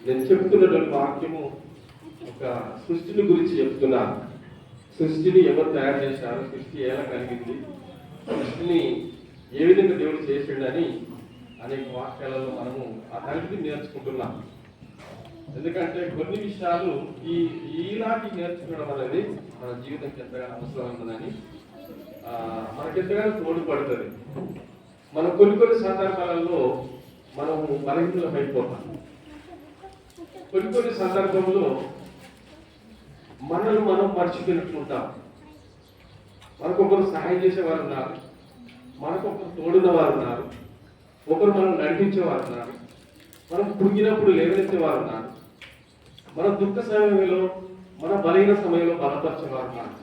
నేను చెప్తున్నటువంటి వాక్యము ఒక సృష్టిని గురించి చెప్తున్నాను. సృష్టిని ఎవరు తయారు చేశారు, సృష్టి ఎలా కలిగింది, సృష్టిని ఏ విధంగా దేవుడు చేసాడని అనేక వాక్యాలలో మనము ఆ కలిపి నేర్చుకుంటున్నాం. ఎందుకంటే కొన్ని విషయాలు ఈనాటి నేర్చుకోవడం అనేది మన జీవితానికి ఎంతగానో అవసరమైందని మనకెంతగానో తోడ్పడుతుంది. మనం కొన్ని సందర్భాలలో మనము బలహీనమైపోతాం. కొన్ని సందర్భంలో మనల్ని మనం మర్చిపోయినట్లుంటాం. మనకొకరు సహాయం చేసేవారు ఉన్నారు, మనకొకరు తోడున్న వారు ఉన్నారు, ఒకరు మనం నడిపించేవారు ఉన్నారు, మనం కృంగినప్పుడు లేవనెత్తేవారు ఉన్నారు, మన దుఃఖ సమయంలో మన బలహీన సమయంలో బలపరిచేవారు ఉన్నారు.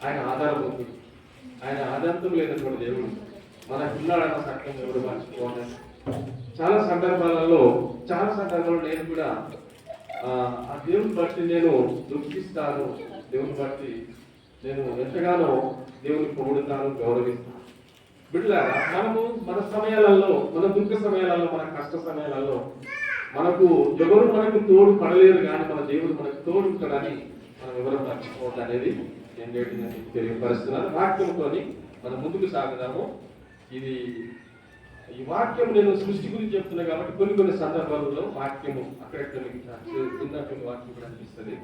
ఆయన ఆధారభూతుడు, ఆయన ఆధారితం లేనటువంటి దేవుడు మనకున్నాడన్న సత్యం ఎవరు మర్చిపోవాలి. చాలా సందర్భాలలో నేను కూడా ఆ దేవుని బట్టి నేను దుఃఖిస్తాను, దేవుని బట్టి నేను ఎంతగానో దేవుని పొగుడుతాను, గౌరవిస్తాను. బిడ్డలారా, మనము మన సమయాలలో, మన దుఃఖ సమయాలలో, మన కష్ట సమయాలలో ఎవరు మనకు తోడు పడలేరు, కానీ మన దేవుడు మనకు తోడు ఉంటాడని మనం ఎవరు మర్చిపోవద్దు అనేది నేను తెలియపరుస్తున్నాను. వాక్యంతో మనం ముందుకు సాగుదాము. ఈ వాక్యం నేను సృష్టి గురించి చెప్తున్నా కాబట్టి కొన్ని సందర్భాలలో వాక్యము అక్కడెక్కడ విన్నటువంటి వాక్యం కూడా అనిపిస్తుంది.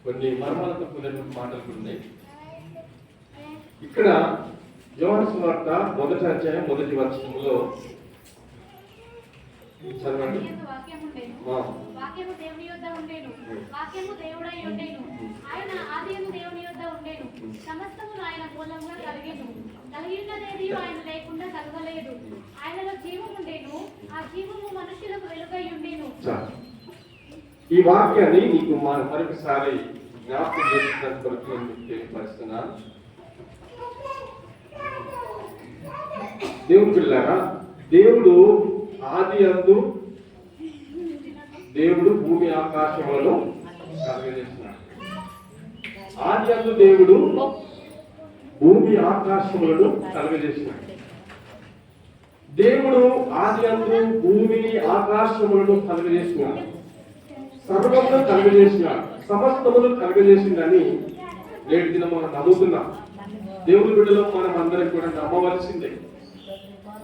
కొన్ని మర్మాలతో కూడినటువంటి మాటలు కూడా ఉన్నాయి. ఇక్కడ యోహాను సువార్త 1వ అధ్యాయం 1వ వచనంలో చదవండి. వాక్యము దేవుని యొద్ద ఉండెను, వాక్యము దేవుడై ఉండెను, ఆయన ఆదియందు దేవుని యొద్ద ఉండెను, సమస్తమును ఆయన మూలముగా కలిగెను, కలిగినదేది ఆయన లేకుండా కలగలేదు, ఆయనలో జీవము ఉండెను, ఆ జీవము మనుషులకు వెలుగై ఉండెను. ఈ వాక్యాన్ని నీకు మరొకసారి జ్ఞాపకం చేసినంత వరకు నేను తెలియపరుస్తున్నాను. దేవుడు పిల్లారా, దేవుడు ఆది అందు దేవుడు భూమి ఆకాశములను కలుగజేసినాడు. ఆది అందు దేవుడు భూమి ఆకాశములను కలుగజేసినాడు. దేవుడు ఆది అందు భూమిని ఆకాశములను కలుగజేసినాడు, సర్వమును కలుగజేసినాడు, సమస్తమును కలుగజేసిందని నేటి దినం మనం నమ్ముతున్నాం. దేవుని బిడ్డలో మనం అందరం కూడా నమ్మవలసిందే.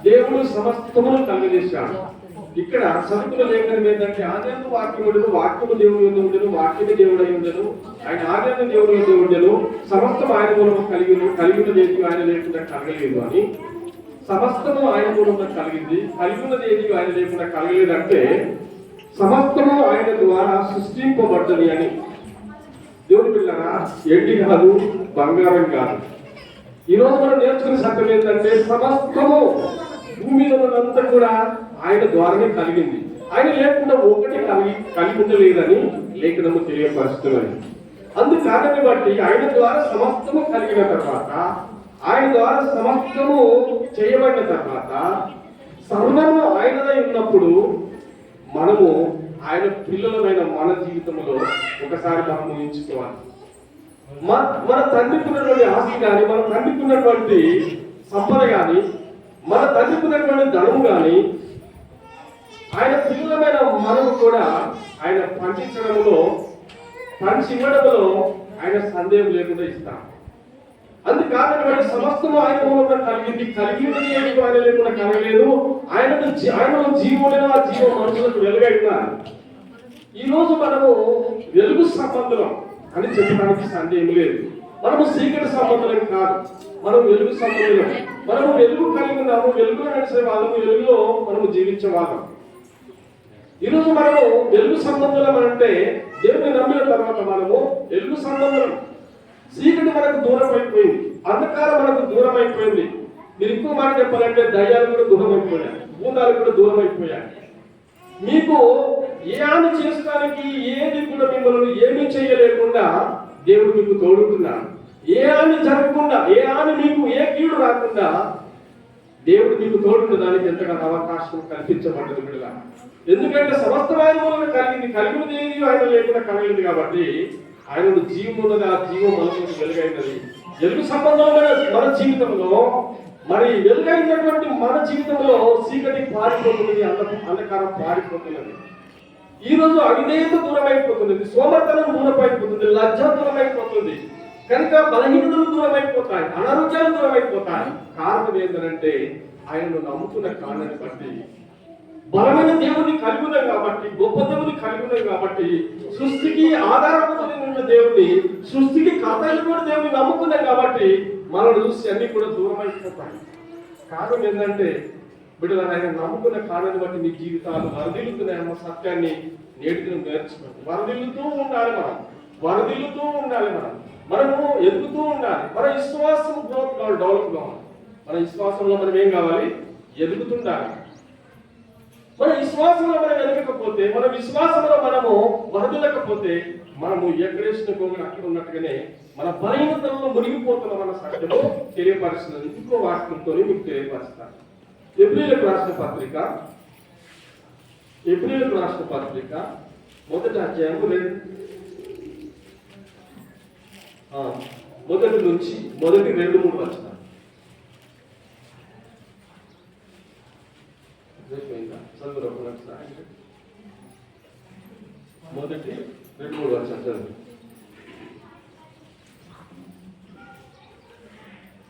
దేవుడు సమస్తమును కలుగజేశాడు. ఇక్కడ చదువుకున్న లేఖనం ఏంటంటే ఆదియందు వాక్యముడు, వాక్యము దేవుడు యొద్ద ఉండెను, వాక్యమే దేవుడై ఉండెను, ఆయన ఆదియందు దేవుడు యొద్ద ఉండెను, సమస్తం ఆయన మూలము కలిగినదేది ఆయన లేకుండా కలగలేదు అని. సమస్తము ఆయన మూలంగా కలిగింది, కలిగినది ఏది ఆయన లేకుండా కలగలేదంటే సమస్తము ఆయన ద్వారా సృష్టింపబడ్డది అని. దేవుని పిల్లరా, ఎండి కాదు, బంగారం కాదు. ఈరోజు మనం నేర్చుకునే సత్యం ఏంటంటే సమస్తము భూమిలో అంతా కూడా ఆయన ద్వారానే కలిగింది, ఆయన లేకుండా ఒకటి కలిగి ఉండలేదని లేఖనము తెలియపరుస్తున్నది. అందుకారణాన్ని బట్టి ఆయన ద్వారా సమస్తము కలిగిన తర్వాత, ఆయన ద్వారా సమస్తము చేయబడిన తర్వాత, సర్వము ఆయనదై ఉన్నప్పుడు మనము ఆయన పిల్లలమైన మన జీవితంలో ఒకసారి మనం ఊహించుకోవాలి. మన తండ్రికి ఉన్నటువంటి ఆస్తి కానీ, మన తండ్రికి ఉన్నటువంటి సంపద కానీ, మన తండ్రికి ఉన్నటువంటి ధనము కానీ ఆయన పిల్లలమైన మనము కూడా ఆయన పండించడంలో, పంచివ్వడంలో ఆయన సందేహం లేకుండా ఇస్తాం. అందుకారణం సమస్తము ఆయన మూలంగా కలిగింది, కలిగినది ఏమి ఆయన లేకుండా కలగలేదు. ఆయనలో జీవం లేదు, ఆ జీవం మనుషులకు వెలుగైనారు. ఈ రోజు మనము వెలుగు సంబంధం అని చెప్పడానికి సందేహం లేదు. మనము చీకటి సంబంధం కాదు, మనం వెలుగు సంబంధం. మనము వెలుగు కలిగి ఉన్నాము, వెలుగులో నడిచే వాళ్ళము, వెలుగులో మనము జీవించే వాళ్ళం. ఈరోజు మనము వెలుగు సంబంధం అంటే దేవుని నమ్మిన తర్వాత మనము వెలుగు సంబంధం. చీకటి మనకు దూరం అయిపోయింది, అంధకారం మనకు దూరం అయిపోయింది. మీరు ఇంకో మాట చెప్పాలంటే దయ్యాలు కూడా దూరం అయిపోయాయి, భూతాలు కూడా దూరం అయిపోయాయి. మీకు ఏ హాని చేసుకోవడానికి ఏది కూడా మిమ్మల్ని ఏమీ చేయలేకుండా దేవుడు మీకు తోడుకున్నాడు. ఏ హాని జరగకుండా, ఏ హాని మీకు ఏ కీడు రాకుండా దేవుడు మీకు తోడుకునేదానికి ఎంతగానో అవకాశం కల్పించబడ్డది బిడ్డలా. ఎందుకంటే సమస్తమైన మూలంగా కలిగినది ఏది ఆయన లేకుండా కలగలేదు కాబట్టి ఆయనకు జీవం ఉన్నది, ఆ జీవం మనకు వెలుగైనది. వెలుగు సంబంధమైన మన జీవితంలో, మరి వెలుగైనటువంటి మన జీవితంలో చీకటి పారిపోతున్నది, అంధకారం పారిపోతున్నది. ఈ రోజు అవిధేయత దూరం అయిపోతుంది, సోమర్తనం దూరం అయిపోతుంది, లజ్జ దూరం అయిపోతుంది, కనుక బలహీనతలు దూరం అయిపోతాయి, అనారోగ్యాలు దూరం అయిపోతాయి. కారణం ఏంటంటే ఆయనను నమ్ముతున్న కారణాన్ని బట్టి, బలమైన దేవుని కలిగి ఉన్నాం కాబట్టి, గొప్ప దేవుని కలిగి ఉన్నాం కాబట్టి, సృష్టికి ఆధారపడి ఉన్న దేవుని, సృష్టికి కథలు కూడా దేవుని నమ్ముకున్నాం కాబట్టి మనల్ని చూసి అన్ని కూడా దూరం అయిపోతాయి. కారణం ఏంటంటే బిడ్డలు ఆయన నమ్ముకున్న కారణాన్ని బట్టి నీ జీవితాలు వరదిల్లుతున్నాయన్న సత్యాన్ని నేటికి నేర్చుకోండి. వరదిల్లుతూ ఉండాలి, వరదిల్లుతూ ఉండాలి, మనము ఎదుగుతూ ఉండాలి. మన విశ్వాసం గ్రోత్ కావాలి, డెవలప్ కావాలి. మన విశ్వాసంలో మనం ఏం కావాలి? ఎదుగుతుండాలి. మన విశ్వాసంలో మనం ఎదగకపోతే, మన విశ్వాసంలో మనము వరదలకపోతే, మనము ఎక్కడేసిన గోగులు అక్కడ ఉన్నట్టుగానే మన బలహీనతల్లో మునిగిపోతున్న మన సత్యము తెలియపరుస్తున్నది. ఇంకో వాక్యంతో మీకు తెలియపరుస్తాను. ఎబ్రీయులకు రాసిన పత్రిక మొదటి అధ్యాయము మొదటి నుంచి 2-3 వచనాలు. మొదటి 2-3 వచనాలు చదువు.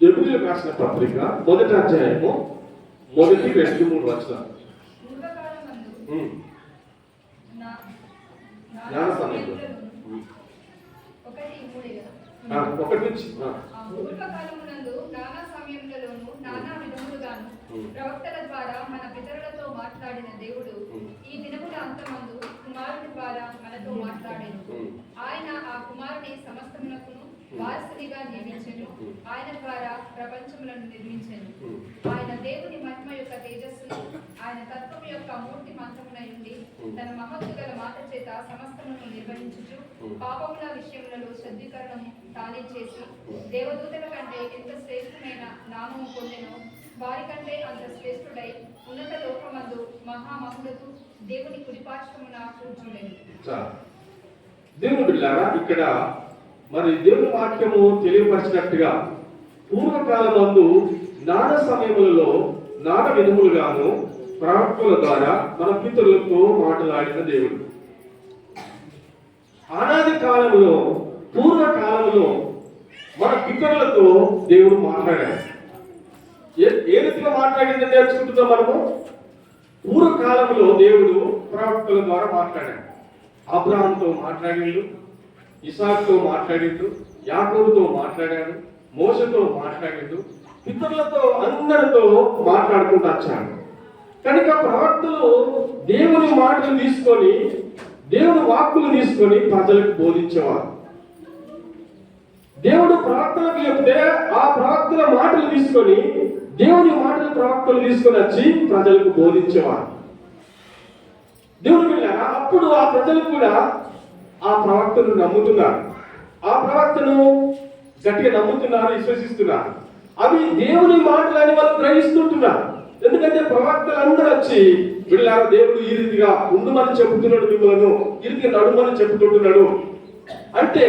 ఎబ్రీయులకు రాసిన పత్రిక మొదటి అధ్యాయము మొదటి 2-3 వచనాలు. జ్ఞాన సమయంలో 1 నుంచి పూర్వకాలమునందు నానా సమయములలోను నానా విధములుగాను ప్రవక్తల ద్వారా మన పితరులతో మాట్లాడిన దేవుడు ఈ దినముల అంతమందు కుమారుని ద్వారా మనతో మాట్లాడేను. ఆయన ఆ కుమారుని సమస్తమునకును వారసునిగా నియమించెను. ఆయన ద్వారా ప్రపంచములను నిర్మించెను. ఆయన దేవుని మహిమ యొక్క తేజస్సును, ఆయన తత్వము యొక్క మూర్తి మంత్రమునై ఉండి తన మహత్తు గల మాట చేత సమస్తమును నిర్వహించుచు పాపముల విషయములలో శుద్ధీకరణము తానే చేసి దేవదూతల కంటే ఎంత శ్రేష్టమైన నామము పొందెనో వారి కంటే అంత శ్రేష్ఠుడై ఉన్నత లోకమందు మహామహుడకు దేవుని కుడిపార్శ్వమున కూర్చుండెను. దేవుని బిడ్డలారా, ఇక్కడ మరి దేవుని వాక్యము తెలియపరిచినట్టుగా పూర్వకాలమందు నానా సమయములలో నానా విధములుగాను ప్రవక్తల ద్వారా మన పితరులతో మాట్లాడిన దేవుడు. ఆనాది కాలంలో, పూర్వకాలంలో మన పితరులతో దేవుడు మాట్లాడాడు. ఏ రీతిగా మాట్లాడింది నేర్చుకుంటున్నాం మనము. పూర్వకాలంలో దేవుడు ప్రవక్తల ద్వారా మాట్లాడాడు. అబ్రహాంతో మాట్లాడిండు, ఇసాకుతో మాట్లాడిండు, యాకోబుతో మాట్లాడాడు, మోషతో మాట్లాడిండు, పితరులతో అందరితో మాట్లాడుకుంటూ వచ్చాడు. కనుక ప్రవక్తలు దేవుని మాటలు తీసుకొని, దేవుని వాక్కులు తీసుకొని ప్రజలకు బోధించేవారు. దేవుడు ప్రవక్తలకు చెప్తే ఆ ప్రవక్తల మాటలు తీసుకొని, దేవుని మాటలు ప్రవక్తలు తీసుకొని వచ్చి ప్రజలకు బోధించేవారు. దేవుని వెళ్ళారా, అప్పుడు ఆ ప్రజలు కూడా ఆ ప్రవక్తను నమ్ముతున్నారు, ఆ ప్రవక్తను గట్టిగా నమ్ముతున్నారు, విశ్వసిస్తున్నారు. అవి దేవుని మాటలని వాళ్ళు గ్రహిస్తుంటున్నారు. ఎందుకంటే ప్రవక్తలు అందరూ వచ్చి వీళ్ళారా దేవుడు ఈ రీతిగా ఉండమని చెబుతున్నాడు, మిమ్మల్ని ఈ రీతిగా నడుమని చెబుతుంటున్నాడు అంటే,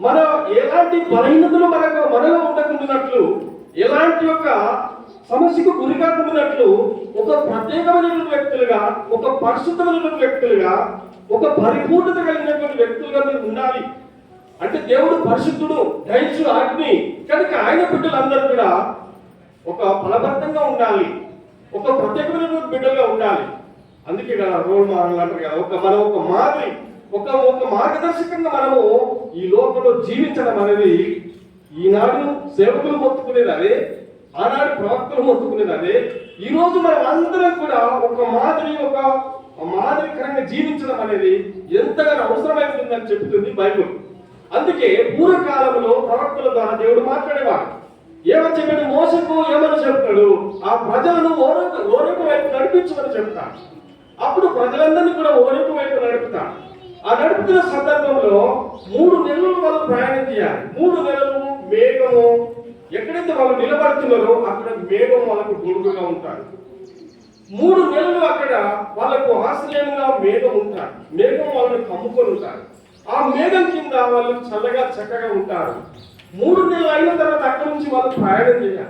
మన ఎలాంటి బలహీనతలు మనలో ఉండకుండానట్లు, ఎలాంటి యొక్క సమస్యకు గురి కాకుండానట్లు, ఒక ప్రత్యేకమైన వ్యక్తులుగా, ఒక పరిశుద్ధమైన వ్యక్తులుగా, ఒక పరిపూర్ణత కలిగినటువంటి వ్యక్తులుగా మీరు ఉండాలి. అంటే దేవుడు పరిశుద్ధుడు, దయచు అగ్ని, కనుక ఆయన బిడ్డలందరూ కూడా ఒక ఫలభరితంగా ఉండాలి, ఒక ప్రత్యేకమైన బిడ్డలుగా ఉండాలి. అందుకే కదా రోల్ మోడల్ అంటారు కదా, మనం ఒక మాదిరి, ఒక మార్గదర్శకంగా మనము ఈ లోకంలో జీవించడం అనేది ఈనాడు సేవకులు మొత్తుకునేది అదే, ఆనాడు ప్రవక్తలు మొత్తుకునేది అదే. ఈ రోజు మనం అందరం కూడా ఒక మాదిరికరంగా జీవించడం అనేది ఎంతగానో అవసరమైందని చెబుతుంది బైబిల్. అందుకే పూర్వకాలంలో ప్రవక్తల ద్వారా దేవుడు మాట్లాడేవాడు. ఏమని చెప్పాడు? మోసకు ఏమని చెప్తాడు? ఆ ప్రజలను ఓరేపు వైపు నడిపించమని చెప్తాడు. అప్పుడు ప్రజలందరినీ కూడా ఓరేపు వైపు నడుపుతాడు. ఆ నడుపుతున్న సందర్భంలో 3 నెలలు వాళ్ళు ప్రయాణం చేయాలి. 3 నెలలు మేఘము, ఎక్కడైతే వాళ్ళు నిలబడుతున్నారో అక్కడ మేఘం వాళ్ళకు గొడుగుగా ఉంటారు. 3 నెలలు అక్కడ వాళ్ళకు ఆశ్రయంగా మేఘం ఉంటారు, మేఘం వాళ్ళని కమ్ముకొని ఉంటారు. ఆ మేఘం కింద వాళ్ళు చల్లగా చక్కగా ఉంటారు. 3 నెలలు అయిన తర్వాత అక్కడి నుంచి వాళ్ళు ప్రయాణం చేయాలి.